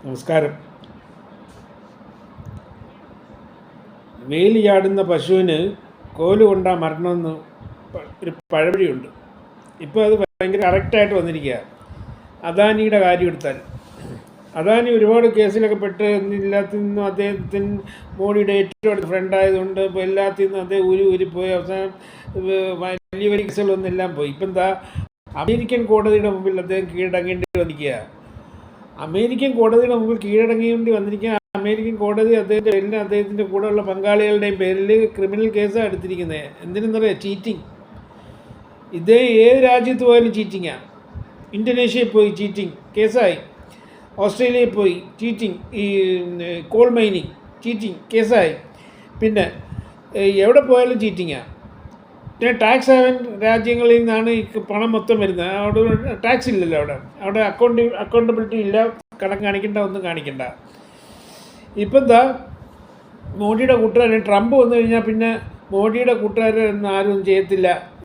നമസ്കാരം. വേലി ചാടുന്ന പശുവിന് കോല് കൊണ്ടാ മരണമെന്ന് ഒരു പഴമൊഴിയുണ്ട്. ഇപ്പോൾ അത് ഭയങ്കര കറക്റ്റായിട്ട് വന്നിരിക്കുക. അദാനിയുടെ കാര്യം എടുത്താൽ അദാനി ഒരുപാട് കേസിലൊക്കെ പെട്ട് എല്ലാത്തിൽ നിന്നും അദ്ദേഹത്തിന് മോഡിയുടെ ഏറ്റവും അടുത്ത ഫ്രണ്ടായതുകൊണ്ട് ഇപ്പോൾ എല്ലാത്തിൽ നിന്നും അദ്ദേഹം ഊരിപ്പോയി. അവസാനം വലിയ വലിയ കേസുകളൊന്നും എല്ലാം പോയി. ഇപ്പം എന്താ അമേരിക്കൻ കോടതിയുടെ മുമ്പിൽ അദ്ദേഹം കീഴടങ്ങേണ്ടി വന്നിരിക്കുക. അമേരിക്കൻ കോടതിയുടെ മുമ്പിൽ കീഴടങ്ങേണ്ടി വന്നിരിക്കുക. അമേരിക്കൻ കോടതി അദ്ദേഹത്തിൻ്റെ കൂടെയുള്ള പങ്കാളികളുടെയും പേരിൽ ക്രിമിനൽ കേസാണ് എടുത്തിരിക്കുന്നത്. എന്തിനെന്നറിയാം? ചീറ്റിംഗ്. ഇതേ ഏത് രാജ്യത്ത് പോയാലും ചീറ്റിങ്ങാണ്. ഇന്തോനേഷ്യയിൽ പോയി ചീറ്റിംഗ് കേസായി, ഓസ്ട്രേലിയയിൽ പോയി ചീറ്റിംഗ്, ഈ കോൾ മൈനിങ് ചീറ്റിംഗ് കേസായി. പിന്നെ എവിടെ പോയാലും ചീറ്റിങ്ങാണ്. പിന്നെ ടാക്സ് ഹേവൻ രാജ്യങ്ങളിൽ നിന്നാണ് ഈ പണം മൊത്തം വരുന്നത്. അവിടെ ടാക്സ് ഇല്ലല്ലോ. അവിടെ അക്കൗണ്ടബിലിറ്റി ഇല്ല. കണക്ക് കാണിക്കണ്ട, ഒന്നും കാണിക്കണ്ട. ഇപ്പം എന്താ മോഡിയുടെ കൂട്ടുകാരൻ ട്രംപ് വന്നു കഴിഞ്ഞാൽ പിന്നെ മോഡിയുടെ കൂട്ടുകാരൊന്നും ആരും ചെയ്യത്തില്ല.